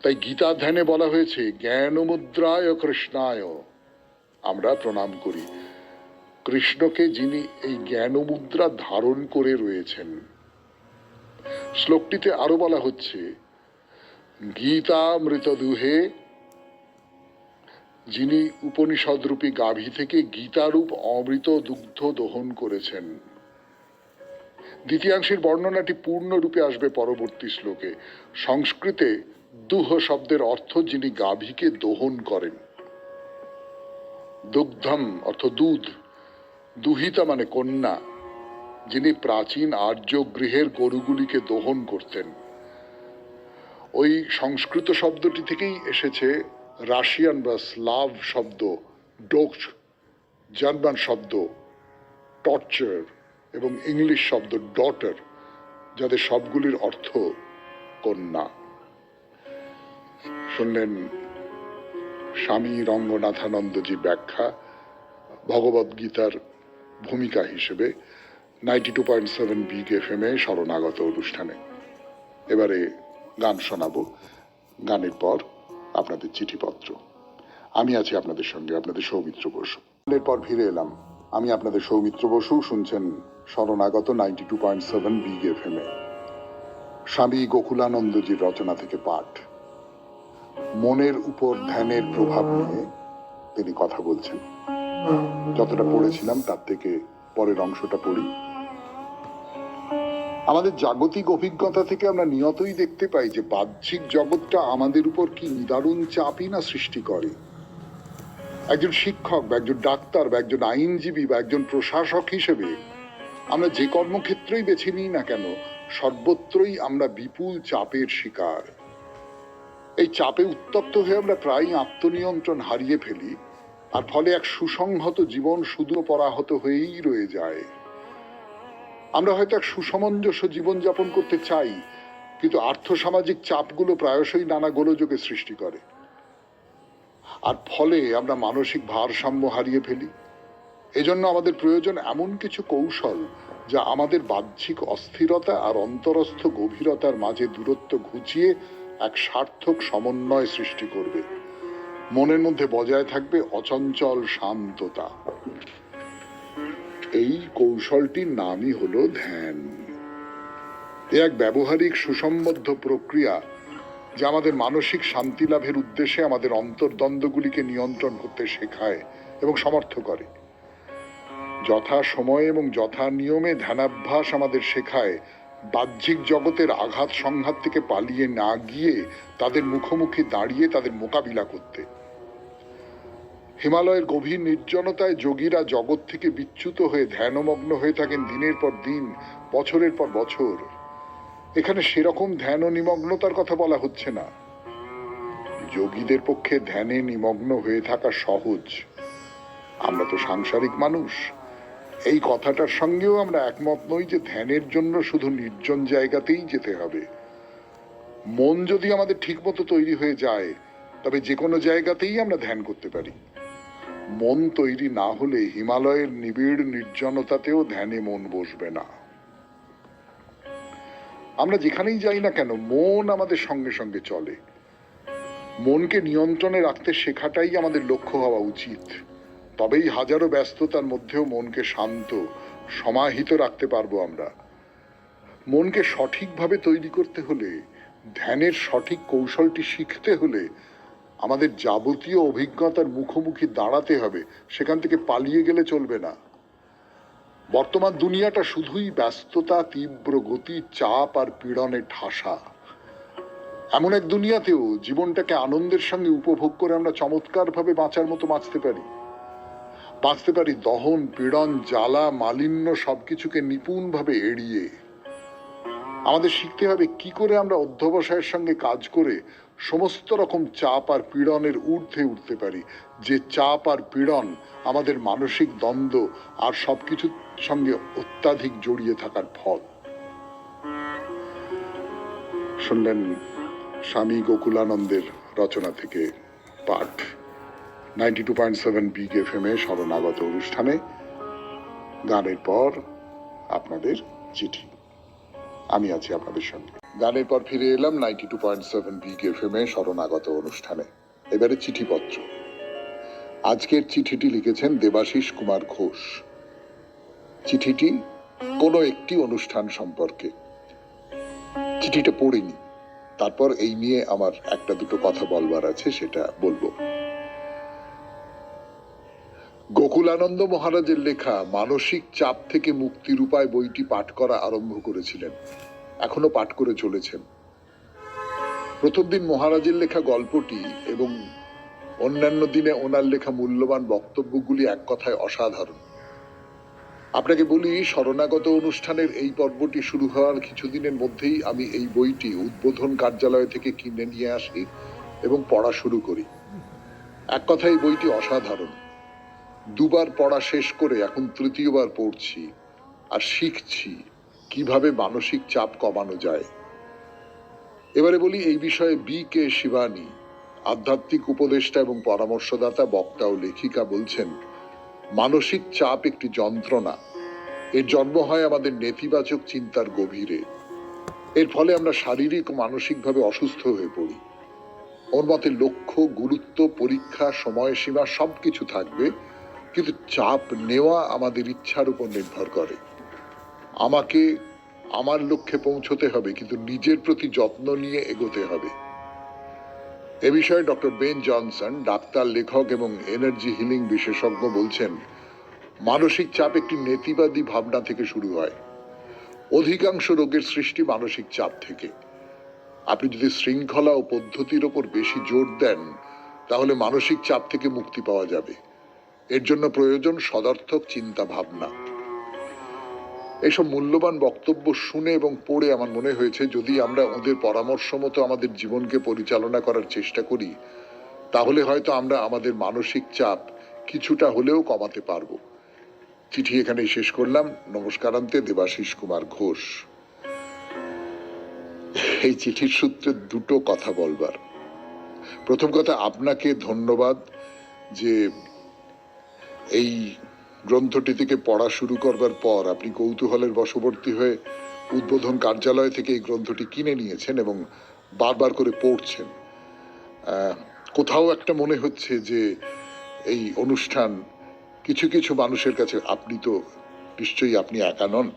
Speaker 1: তাই গীতা ধ্যানে বলা হয়েছে জ্ঞানমুদ্রায় কৃষ্ণায়। আমরা প্রণাম করি কৃষ্ণকে, যিনি এই জ্ঞানমুদ্রা ধারণ করে রয়েছেন। শ্লোকটিতে আরো বলা হচ্ছে গীতামৃত দুহে, যিনি উপনিষদরূপী গাভী থেকে গীতারূপ অমৃত দুগ্ধ দহন করেছেন। দ্বিতীয়াংশের বর্ণনাটি পূর্ণরূপে আসবে পরবর্তী শ্লোকে। সংস্কৃতে দুহ শব্দের অর্থ যিনি গাভীকে দহন করেন। দুগ্ধম অর্থ দুধ, দুহিতা মানে কন্যা, যিনি প্রাচীন আর্য গৃহের গরুগুলিকে দহন করতেন। ওই সংস্কৃত শব্দটি থেকেই এসেছে রাশিয়ান বা স্লাভ শব্দ ডোচ, জার্মান শব্দ টর্চার এবং ইংলিশ শব্দ ডটার, যাদের সবগুলির অর্থ কন্যা। শুনলেন স্বামী রঙ্গনাথানন্দজির ব্যাখ্যা ভগবদ গীতার ভূমিকা হিসেবে 92.7 বিগ FM এ শরণাগত অনুষ্ঠানে। এবারে গান শোনাবো, গানের পর আপনাদের চিঠিপত্র। আমি আছি আপনাদের সঙ্গে, আপনাদের সৌমিত্র বসু। এরপর ফিরে এলাম, আমি আপনাদের সৌমিত্র বসু। শুনছেন শরণাগত 92.7 বিগ FM এ। স্বামী গোকুলানন্দজির রচনা থেকে পাঠ। মনের উপর ধ্যানের প্রভাব নিয়ে তিনি কথা বলছেন। যতটা পড়েছিলাম তার থেকে পরের অংশটা পড়ি। আমাদের জাগতিক অভিজ্ঞতা থেকে আমরা নিয়তই দেখতে পাই যে বাহ্যিক জগৎটা আমাদের উপর কি নিদারুণ চাপই না সৃষ্টি করে। একজন শিক্ষক বা একজন ডাক্তার বা একজন আইনজীবী বা একজন প্রশাসক হিসেবে আমরা যে কর্মক্ষেত্রেই বেছে নিই না কেন, সর্বত্রই আমরা বিপুল চাপের শিকার। এই চাপে উত্তপ্ত হয়ে আমরা প্রায়ই আত্মনিয়ন্ত্রণ হারিয়ে ফেলি, আর ফলে এক সুসংহত জীবন শুধু পরাহত হয়েই রয়ে যায়। আমরা হয়তো এক সুসমঞ্জস্য জীবনযাপন করতে চাই, কিন্তু আর্থসামাজিক চাপগুলো প্রায়শই নানা গোলযোগের সৃষ্টি করে, আর ফলে আমরা মানসিক ভারসাম্য হারিয়ে ফেলি। এজন্য আমাদের প্রয়োজন এমন কিছু কৌশল যা আমাদের বাহ্যিক অস্থিরতা আর অন্তরস্থ গভীরতার মাঝে দূরত্ব ঘুচিয়ে এক সার্থক সমন্বয় সৃষ্টি করবে। মনের মধ্যে বজায় থাকবে অচঞ্চল শান্ততা। এই কৌশলটির নামই হলো ধ্যান। এ এক ব্যবহারিক সুসম্বদ্ধ প্রক্রিয়া যা আমাদের মানসিক শান্তি লাভের উদ্দেশ্যে আমাদের অন্তর্দ্বন্দ্বগুলিকে নিয়ন্ত্রণ করতে শেখায় এবং সমর্থ করে। যথা সময়ে এবং যথা নিয়মে ধ্যানাভ্যাস আমাদের শেখায় বাহ্যিক জগতের আঘাত সংঘাত থেকে পালিয়ে না গিয়ে তাদের মুখোমুখি দাঁড়িয়ে তাদের মোকাবিলা করতে। হিমালয়ের গভীর নির্জনতায় যোগীরা জগৎ থেকে বিচ্যুত হয়ে ধ্যানমগ্ন হয়ে থাকেন দিনের পর দিন, বছরের পর বছর। এখানে সেরকম ধ্যান ও নিমগ্নতার কথা বলা হচ্ছে না। যোগীদের পক্ষে ধ্যানে নিমগ্ন হয়ে থাকা সহজ। আমরা তো সাংসারিক মানুষ, এই কথাটার সঙ্গেও আমরা একমত নই যে ধ্যানের জন্য শুধু নির্জন জায়গাতেই যেতে হবে। মন যদি আমাদের ঠিকমতো তৈরি হয়ে যায়, তবে যে কোনো জায়গাতেই আমরা ধ্যান করতে পারি। মন তৈরি না হলে হিমালয়ের নিবিড় নির্জনতাতেও ধ্যানে মন বসবে না। আমরা যেখানেই যাই না কেন, মন আমাদের সঙ্গে সঙ্গে চলে। মনকে নিয়ন্ত্রণে রাখতে শেখাটাই আমাদের লক্ষ্য হওয়া উচিত। তবেই হাজারো ব্যস্ততার মধ্যেও মনকে শান্ত, সমাহিত রাখতে পারবো আমরা। মনকে সঠিকভাবে তৈরি করতে হলে, ধ্যানের সঠিক কৌশলটি শিখতে হলে আমাদের যাবতীয় অভিজ্ঞতার মুখোমুখি দাঁড়াতে হবে, সেখান থেকে পালিয়ে গেলে চলবে না। বর্তমান দুনিয়াটা শুধুই ব্যস্ততা, তীব্র গতি, চাপ আর পীড়নে ঠাসা। এমন এক দুনিয়াতেও জীবনটাকে আনন্দের সঙ্গে উপভোগ করে আমরা চমৎকারভাবে বাঁচার মতো বাঁচতে পারি দহন, পীড়ন, জ্বালা, মালিন্য সবকিছুকে নিপুণভাবে এড়িয়ে। আমাদের শিখতে হবে কি করে আমরা অধ্যবসায়ের সঙ্গে কাজ করে সমস্ত রকম চাপ আর পীড়নের ঊর্ধ্বে উঠতে পারি, যে চাপ আর পীড়ন আমাদের মানসিক দ্বন্দ্ব আর সবকিছুর সঙ্গে অত্যাধিক জড়িয়ে থাকার ফল। শুনলেন স্বামী গোকুলানন্দের রচনা থেকে পাঠ 92.7 বিগ এফএম এ শরণাগত অনুষ্ঠানে। গানের পর আপনাদের চিঠি, আমি আছি আপনাদের সঙ্গে। গানের পর ফিরে এলাম 92.7 বিগ এফএম এ শরণাগত অনুষ্ঠানে। এবারে চিঠিপত্র। আজকের চিঠিটি লিখেছেন দেবাশিস কুমার ঘোষ। চিঠিটি কোনো একটি অনুষ্ঠান সম্পর্কে। চিঠিটা পড়িনি, তারপর এই নিয়ে আমার একটা দুটো কথা বলবার আছে, সেটা বলবো। গোকুলানন্দ মহারাজের লেখা মানসিক চাপ থেকে মুক্তির উপায় বইটি পাঠ করা আরম্ভ করেছিলেন, এখনো পাঠ করে চলেছেন। প্রথম দিন মহারাজের লেখা গল্পটি এবং অন্যান্য দিনে ওনার লেখা মূল্যবান বক্তব্যগুলি এক কথায় অসাধারণ। আপনাকে বলি, শরণাগত অনুষ্ঠানের এই পর্বটি শুরু হওয়ার কিছুদিনের মধ্যেই আমি এই বইটি উদ্বোধন কার্যালয় থেকে কিনে নিয়ে আসি এবং পড়া শুরু করি। এক কথায় এই বইটি অসাধারণ। দুবার পড়া শেষ করে এখন তৃতীয়বার পড়ছি আর শিখছি কিভাবে মানসিক চাপ কমানো যায়। এবারে বলি এই বিষয়ে বি কে শিবানী, আধ্যাত্মিক উপদেষ্টা এবং পরামর্শদাতা, বক্তা ও লেখিকা, বলছেন মানসিক চাপ একটি যন্ত্রণা। এর জন্ম হয় আমাদের নেতিবাচক চিন্তার গভীরে। এর ফলে আমরা শারীরিক ও মানসিকভাবে অসুস্থ হয়ে পড়ি। ওর মতে লক্ষ্য, গুরুত্ব, পরীক্ষা, সময়সীমা সবকিছু থাকবে, কিন্তু চাপ নেওয়া আমাদের ইচ্ছার উপর নির্ভর করে। আমাকে আমার লক্ষ্যে পৌঁছতে হবে, কিন্তু নিজের প্রতি যত্ন নিয়ে এগোতে হবে। এ বিষয়ে ডক্টর বেন জনসন, ডাক্তার, লেখক এবং এনার্জি হিলিং বিশেষজ্ঞ, বলছেন মানসিক চাপ একটি নেতিবাদী ভাবনা থেকে শুরু হয়। অধিকাংশ রোগের সৃষ্টি মানসিক চাপ থেকে। আপনি যদি শৃঙ্খলা ও পদ্ধতির ওপর বেশি জোর দেন, তাহলে মানসিক চাপ থেকে মুক্তি পাওয়া যাবে। এর জন্য প্রয়োজন সদর্থক চিন্তা ভাবনা। এইসব মূল্যবান বক্তব্য শুনে এবং পড়ে আমার মনে হয়েছে, যদি আমরা ওদের পরামর্শ মতো আমাদের জীবনকে পরিচালনা করার চেষ্টা করি, তাহলে হয়তো আমরা আমাদের মানসিক চাপ কিছুটা হলেও কমাতে পারবো। চিঠি এখানেই শেষ করলাম। নমস্কারান্তে, দেবাশিস কুমার ঘোষ। এই চিঠির সূত্রে দুটো কথা বলবার। প্রথম কথা, আপনাকে ধন্যবাদ যে এই গ্রন্থটি থেকে পড়া শুরু করবার পর আপনি কৌতূহলের বশবর্তী হয়ে উদ্বোধন কার্যালয় থেকে এই গ্রন্থটি কিনে নিয়েছেন এবং বারবার করে পড়ছেন। কোথাও একটা মনে হচ্ছে যে এই অনুষ্ঠান কিছু কিছু মানুষের কাছে, আপনি তো নিশ্চয়ই আপনি একা নন,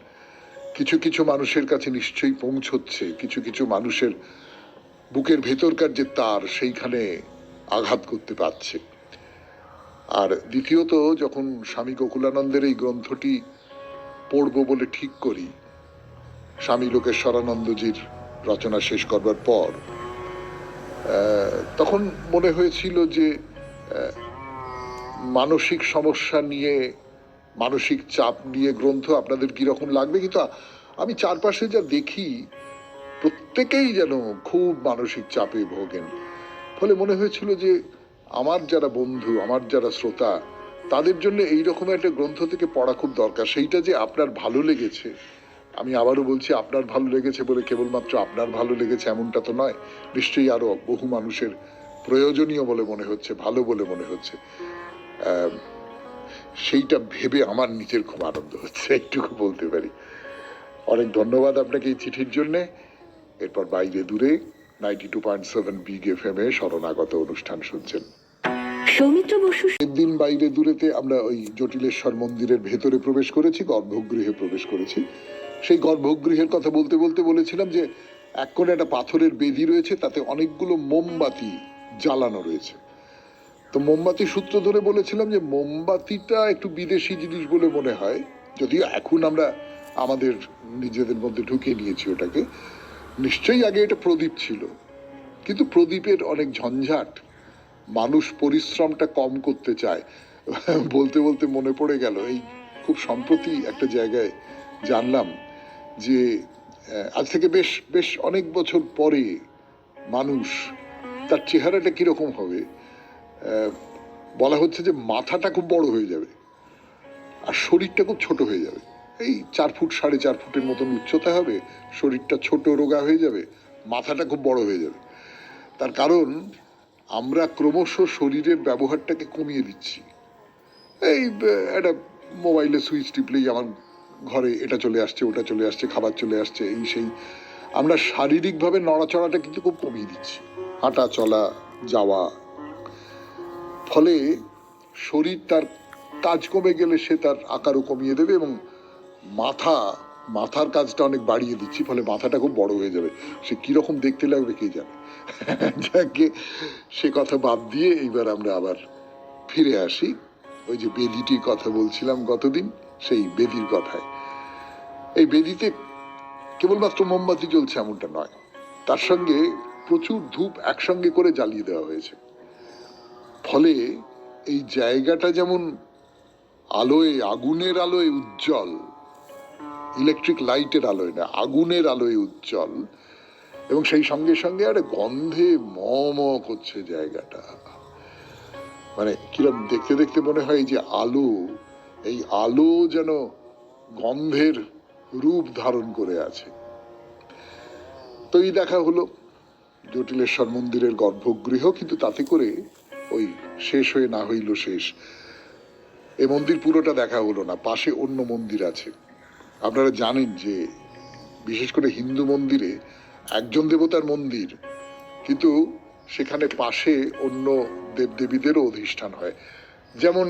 Speaker 1: কিছু কিছু মানুষের কাছে নিশ্চয়ই পৌঁছচ্ছে, কিছু কিছু মানুষের বুকের ভেতরকার যে তার, সেইখানে আঘাত করতে পারছে। আর দ্বিতীয়ত, যখন স্বামী গোকুলানন্দের এই গ্রন্থটি পড়ব বলে ঠিক করি, স্বামী লোকেশ্বরানন্দজির রচনা শেষ করবার পর, তখন মনে হয়েছিল যে মানসিক সমস্যা নিয়ে, মানসিক চাপ নিয়ে গ্রন্থ আপনাদের কিরকম লাগবে। কিন্তু আমি চারপাশে যা দেখি, প্রত্যেকেই যেন খুব মানসিক চাপে ভোগেন। ফলে মনে হয়েছিল যে আমার যারা বন্ধু, আমার যারা শ্রোতা, তাদের জন্য এইরকম একটা গ্রন্থ থেকে পড়া খুব দরকার। সেইটা যে আপনার ভালো লেগেছে, আমি আবারও বলছি, আপনার ভালো লেগেছে বলে কেবলমাত্র আপনার ভালো লেগেছে এমনটা তো নয়, নিশ্চয়ই আরো বহু মানুষের প্রয়োজনীয় বলে মনে হচ্ছে, ভালো বলে মনে হচ্ছে। সেইটা ভেবে আমার নিজের খুব আনন্দ হচ্ছে, একটুকু বলতে পারি। অনেক ধন্যবাদ আপনাকে এই চিঠির জন্যে। এরপর বাইরে দূরে 92.7 বিগ এফএম এ শরণাগত অনুষ্ঠান শুনছেন।
Speaker 2: সৌমিত্র বসু।
Speaker 1: একদিন বাইরে দূরেতে আমরা ওই জটিলেশ্বর মন্দিরের ভেতরে প্রবেশ করেছি, গর্ভগৃহে প্রবেশ করেছি। সেই গর্ভগৃহের কথা বলতে বলতে বলেছিলাম যে এক কোণে একটা পাথরের বেদি রয়েছে, তাতে অনেকগুলো মোমবাতি জ্বালানো রয়েছে। তো মোমবাতি সূত্র ধরে বলেছিলাম যে মোমবাতিটা একটু বিদেশি জিনিস বলে মনে হয়, যদিও এখন আমরা আমাদের নিজেদের মধ্যে ঢুকিয়ে নিয়েছি ওটাকে। নিশ্চয়ই আগে এটা প্রদীপ ছিল, কিন্তু প্রদীপের অনেক ঝঞ্ঝাট, মানুষ পরিশ্রমটা কম করতে চায়। বলতে বলতে মনে পড়ে গেল, এই খুব সম্প্রতি একটা জায়গায় জানলাম যে আজ থেকে বেশ বেশ অনেক বছর পরে মানুষ, তার চেহারাটা কিরকম হবে, বলা হচ্ছে যে মাথাটা খুব বড় হয়ে যাবে আর শরীরটা খুব ছোট হয়ে যাবে। এই 4 ফুট 4.5 ফুটের মতন উচ্চতা হবে, শরীরটা ছোট রোগা হয়ে যাবে, মাথাটা খুব বড় হয়ে যাবে। তার কারণ আমরা ক্রমশ শরীরের ব্যবহারটাকে কমিয়ে দিচ্ছি। এই একটা মোবাইলে সুইচ টিপলেই আমার ঘরে এটা চলে আসছে, ওটা চলে আসছে, খাবার চলে আসছে, এই সেই। আমরা শারীরিকভাবে নড়াচড়াটা কিন্তু খুব কমিয়ে দিচ্ছি, হাঁটা চলা যাওয়া। ফলে শরীর তার কাজ কমে গেলে সে তার আকারও কমিয়ে দেবে, এবং মাথার কাজটা অনেক বাড়িয়ে দিচ্ছি, ফলে মাথাটা খুব বড় হয়ে যাবে। সে কিরকম দেখতে লাগবে কে জানে। যাকে সে কথা বাদ দিয়ে এইবার আমরা আবার ফিরে আসি ওই যে বেদিটির কথা বলছিলাম গতদিন, সেই বেদির কথায়। এই বেদিতে কেবলমাত্র মোমবাতি জ্বলছে এমনটা নয়, তার সঙ্গে প্রচুর ধূপ একসঙ্গে করে জ্বালিয়ে দেওয়া হয়েছে। ফলে এই জায়গাটা যেমন আলোয়, আগুনের আলোয় উজ্জ্বল, ইলেকট্রিক লাইটের আলোয় না, আগুনের আলোয় উজ্জ্বল, এবং সেই সঙ্গে সঙ্গে একটা গন্ধে ম ম করছে জায়গাটা। মানে কিরম দেখতে দেখতে মনে হয় যে এই আলো যেন গন্ধের রূপ ধারণ করে আছে। তো এই দেখা হলো জটিলেশ্বর মন্দিরের গর্ভগৃহ, কিন্তু তাতে করে ওই শেষ হয়ে না হইল শেষ। এই মন্দির পুরোটা দেখা হলো না, পাশে অন্য মন্দির আছে। আপনারা জানেন যে বিশেষ করে হিন্দু মন্দিরে একজন দেবতার মন্দির, কিন্তু সেখানে পাশে অন্য দেবদেবীদেরও অধিষ্ঠান হয়। যেমন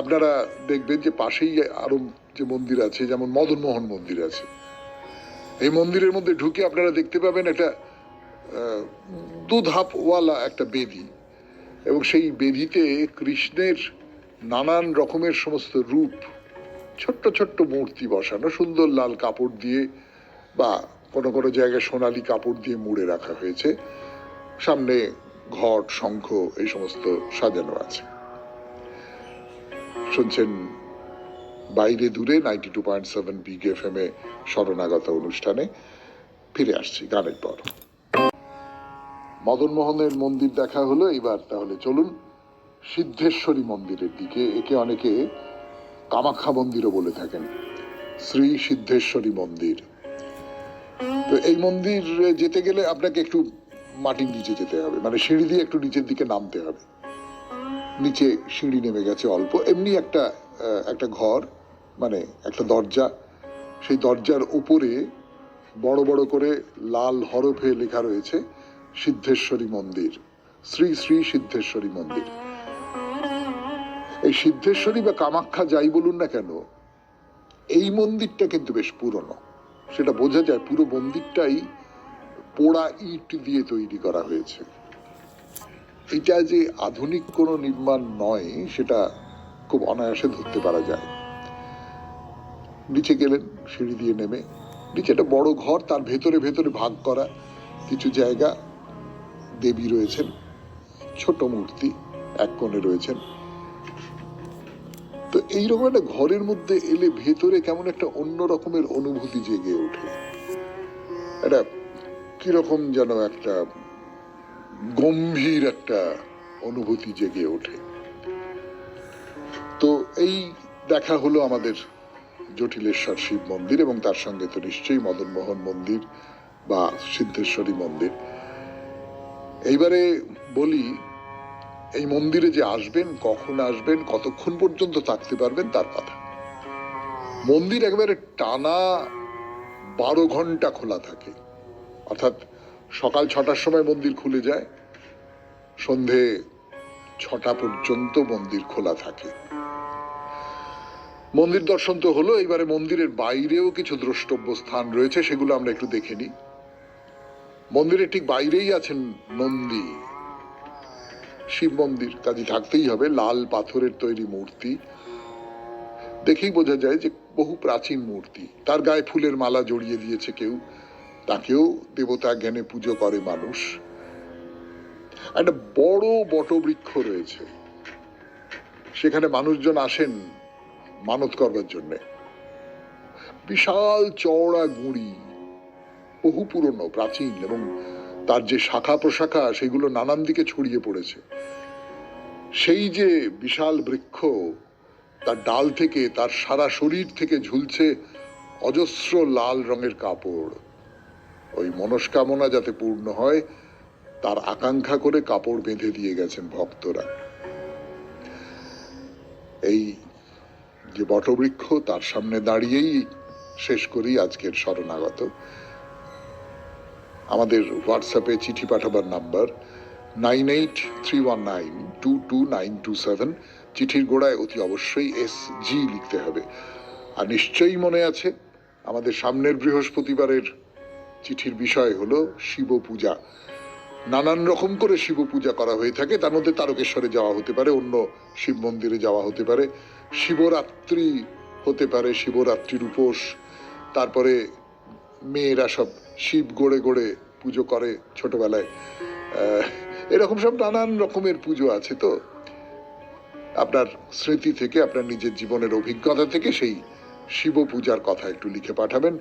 Speaker 1: আপনারা দেখবেন যে পাশেই আরো যে মন্দির আছে, যেমন মদনমোহন মন্দির আছে। এই মন্দিরের মধ্যে ঢুকে আপনারা দেখতে পাবেন একটা দুধাপওয়ালা একটা বেদি, এবং সেই বেদিতে কৃষ্ণের নানান রকমের সমস্ত রূপ, ছোট্ট ছোট্ট মূর্তি বসানো, সুন্দর লাল কাপড় দিয়ে বা কোনো কোনো জায়গায় সোনালী কাপড় দিয়ে মুড়ে রাখা হয়েছে। সামনে ঘট, শঙ্খ এই সমস্ত সাজানো আছে। শুনছেন বাইরে দূরে 92.7 বিগ এফএম এ শরণাগত অনুষ্ঠানে। ফিরে আসছি গানের পর। মদনমোহনের মন্দির দেখা হলো, এবার তাহলে চলুন সিদ্ধেশ্বরী মন্দিরের দিকে। একে অনেকে কামাখ্যা মন্দিরও বলে থাকেন, শ্রী সিদ্ধেশ্বরী মন্দির। তো এই মন্দির যেতে গেলে আপনাকে একটু মাটির নিচে যেতে হবে, মানে সিঁড়ি দিয়ে একটু নিচের দিকে নামতে হবে। নিচে সিঁড়ি নেমে গেছে অল্প, এমনি একটা ঘর, মানে একটা দরজা। সেই দরজার উপরে বড় বড় করে লাল হরফে লেখা রয়েছে সিদ্ধেশ্বরী মন্দির, শ্রী শ্রী সিদ্ধেশ্বরী মন্দির। এই সিদ্ধেশ্বরী বা কামাখ্যা যাই বলুন না কেন, এই মন্দিরটা কিন্তু বেশ পুরনো। সেটা বোঝা যায়, পুরো মন্দিরটাই পোড়া ইট দিয়ে তৈরি করা হয়েছে। এটা যে আধুনিক কোনো নির্মাণ নয় সেটা খুব অনায়াসে ধরতে পারা যায়। নিচে গেলেন সিঁড়ি দিয়ে নেমে, নিচে একটা বড় ঘর, তার ভেতরে ভেতরে ভাগ করা কিছু জায়গা। দেবী রয়েছেন, ছোট মূর্তি এক কোণে রয়েছেন। তো এইরকম একটা ঘরের মধ্যে এলে ভেতরে কেমন একটা অন্য রকমের অনুভূতি জেগে ওঠে। একটা কিরকম যেন একটা গম্ভীর একটা অনুভূতি জেগে ওঠে। তো এই দেখা হলো আমাদের জটিলেশ্বর শিব মন্দির, এবং তার সঙ্গে তো নিশ্চয়ই মদনমোহন মন্দির বা সিদ্ধেশ্বরী মন্দির। এইবারে বলি, এই মন্দিরে যে আসবেন, কখন আসবেন, কতক্ষণ পর্যন্ত থাকতে পারবেন তার কথা। মন্দির একেবারে টানা 12 ঘন্টা খোলা থাকে, অর্থাৎ সকাল 6টার সময় মন্দির খুলে যায়, সন্ধে 6টা পর্যন্ত মন্দির খোলা থাকে। মন্দির দর্শন তো হলো, এবারে মন্দিরের বাইরেও কিছু দ্রষ্টব্য স্থান রয়েছে, সেগুলো আমরা একটু দেখে নিই। মন্দিরের ঠিক বাইরেই আছেন নন্দী, শিব মন্দির, কাজে থাকতেই হবে। লাল পাথরের তৈরি মূর্তি, দেখেই বোঝা যায় যে বহু প্রাচীন মূর্তি। তার গায়ে ফুলের মালা জড়িয়ে দিয়েছে কেউ, তাকেও দেবতা জ্ঞানে পুজো করে মানুষ। একটা বড় বটবৃক্ষ রয়েছে, সেখানে মানুষজন আসেন মানত করবার জন্য। বিশাল চওড়া গুঁড়ি, বহু পুরনো, প্রাচীন, এবং তার যে শাখা প্রশাখা সেগুলো নানান দিকে ছড়িয়ে পড়েছে। সেই যে বিশাল বৃক্ষ, তার ডাল থেকে, তার সারা শরীর থেকে ঝুলছে অজস্র লাল রঙের কাপড়। ওই মনস্কামনা যাতে পূর্ণ হয় তার আকাঙ্ক্ষা করে কাপড় বেঁধে দিয়ে গেছেন ভক্তরা। এই যে বটবৃক্ষ তার সামনে দাঁড়িয়েই শেষ করি আজকের শরণাগত। আমাদের হোয়াটসঅ্যাপে চিঠি পাঠাবার নাম্বার 9831922927। চিঠির গোড়ায় অতি অবশ্যই SG লিখতে হবে। আর নিশ্চয়ই মনে আছে আমাদের সামনের বৃহস্পতিবারের চিঠির বিষয় হলো শিব পূজা। নানান রকম করে শিব পূজা করা হয়ে থাকে, তার মধ্যে তারকেশ্বরে যাওয়া হতে পারে, অন্য শিব মন্দিরে যাওয়া হতে পারে, শিবরাত্রি হতে পারে, শিবরাত্রির উপোস, তারপরে মেয়েরা সব শিব গড়ে গড়ে পুজো করে ছোটবেলায়। এরকম সব নানান রকমের পুজো আছে। তো আপনার স্মৃতি থেকে, আপনার নিজের জীবনের অভিজ্ঞতা থেকে সেই শিব পূজার কথা একটু লিখে পাঠাবেন।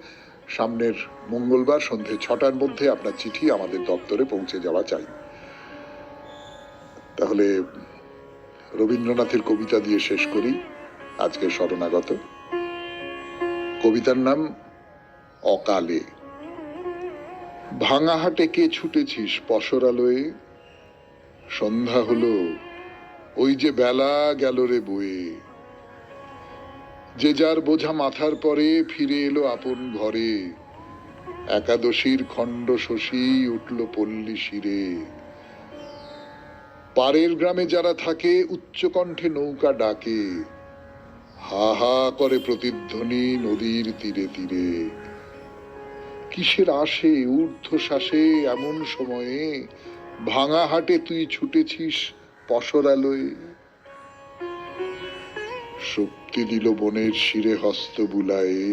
Speaker 1: সামনের মঙ্গলবার সন্ধে 6টার মধ্যে আপনার চিঠি আমাদের দপ্তরে পৌঁছে যাওয়া চাই। তাহলে রবীন্দ্রনাথের কবিতা দিয়ে শেষ করি আজকের শরণাগত। কবিতার নাম অকালে। ভাঙা হাটে কে ছুটেছিস পসরালয়ে, সন্ধ্যা হলো ওই যে বেলা গেল রে বয়ে। যে যার বোঝা মাথার পরে ফিরে এলো আপন ঘরে, একাদশীর খণ্ড শশী উঠল পল্লী শিরে। পারের গ্রামে যারা থাকে উচ্চকণ্ঠে নৌকা ডাকে, হা হা করে প্রতিধ্বনি নদীর তীরে তীরে। কিসের আসে ঊর্ধ্বশ্বাসে এমন সময়ে, ভাঙা হাটে তুই ছুটেছিস পসরালয়ে। শক্তি দিল বনের শিরে হস্ত বুলায়ে,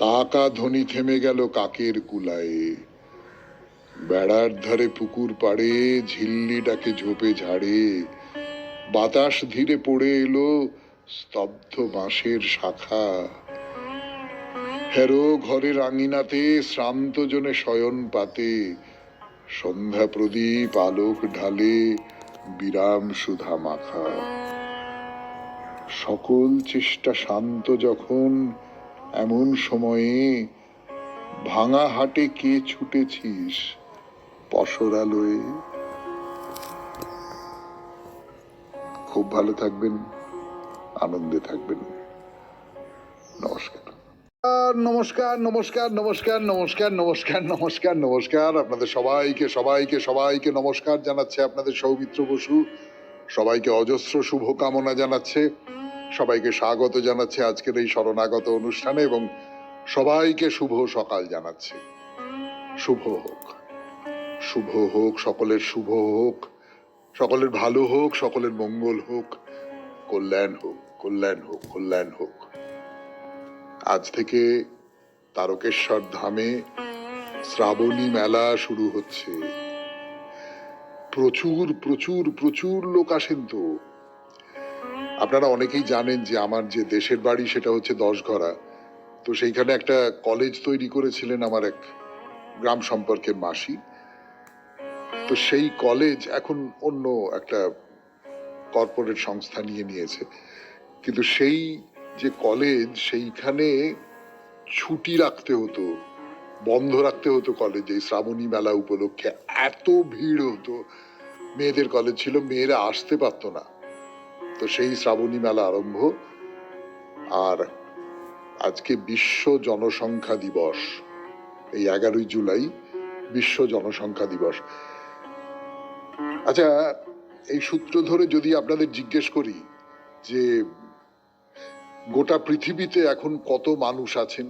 Speaker 1: কাকা ধ্বনি থেমে গেল কাকের কুলায়ে। বেড়ার ধারে পুকুর পাড়ে ঝিল্লি ডাকে ঝোপে ঝাড়ে, বাতাস ধীরে পড়ে এলো স্তব্ধ বাঁশের শাখা। হেরো ঘরের আঙিনাতে শ্রান্ত জনে শয়ন পাতে, সন্ধ্যা প্রদীপ আলোক ঢালে বিরাম সুধা মাখা। সকল চেষ্টা শান্ত যখন এমন সময়ে, ভাঙা হাটে কে ছুটেছিস পসরালয়ে। খুব ভালো থাকবেন, আনন্দে থাকবেন। নমস্কার। নমস্কার নমস্কার নমস্কার নমস্কার নমস্কার নমস্কার নমস্কার। আপনাদের সবাইকে সবাইকে সবাইকে নমস্কার জানাচ্ছে আপনাদের সৌমিত্র বসু। সবাইকে অজস্র শুভকামনা জানাচ্ছে, সবাইকে স্বাগত জানাচ্ছে আজকের এই শরণাগত অনুষ্ঠানে, এবং সবাইকে শুভ সকাল জানাচ্ছে। শুভ হোক, শুভ হোক, সকলের শুভ হোক, সকলের ভালো হোক, সকলের মঙ্গল হোক, কল্যাণ হোক, কল্যাণ হোক, কল্যাণ হোক। আজ থেকে তারকেশ্বর ধামে শ্রাবণী মেলা শুরু হচ্ছে। প্রচুর প্রচুর প্রচুর লোক আসেন। তো আপনারা অনেকেই জানেন যে আমার যে দেশের বাড়ি সেটা হচ্ছে 10ঘরা। তো সেইখানে একটা কলেজ তৈরি করেছিলেন আমার এক গ্রাম সম্পর্কের মাসি। তো সেই কলেজ এখন অন্য একটা কর্পোরেট সংস্থা নিয়ে নিয়েছে, কিন্তু সেই যে কলেজ সেইখানে ছুটি রাখতে হতো, বন্ধ রাখতে হতো কলেজ এই শ্রাবণী মেলা উপলক্ষে। এত ভিড় হতো, মেয়েদের কলেজ ছিল, মেয়েরা আসতে পারতো না। তো সেই শ্রাবণী মেলা আরম্ভ। আর আজকে বিশ্ব জনসংখ্যা দিবস, এই 11ই জুলাই বিশ্ব জনসংখ্যা দিবস। আচ্ছা, এই সূত্র ধরে যদি আপনাদের জিজ্ঞেস করি যে গোটা পৃথিবীতে এখন কত মানুষ আছেন,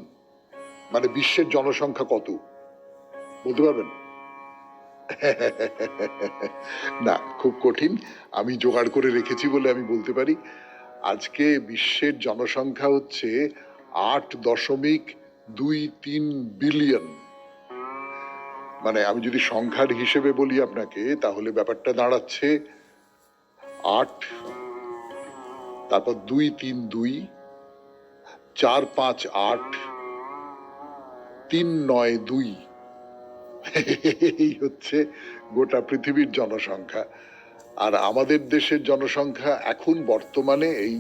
Speaker 1: মানে বিশ্বের জনসংখ্যা কত, বলতে পারবেন? না, খুব কঠিন। আমি জোগাড় করে রেখেছি বলে আমি বলতে পারি। আজকে বিশ্বের জনসংখ্যা হচ্ছে 8.23 বিলিয়ন। মানে আমি যদি সংখ্যার হিসেবে বলি আপনাকে, তাহলে ব্যাপারটা দাঁড়াচ্ছে 8, তারপর 232, 458, 392। এই হচ্ছে গোটা পৃথিবীর জনসংখ্যা। আর আমাদের দেশের জনসংখ্যা এখন বর্তমানে এই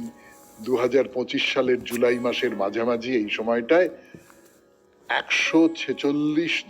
Speaker 1: 2025 সালের জুলাই মাসের মাঝামাঝি এই সময়টায় 146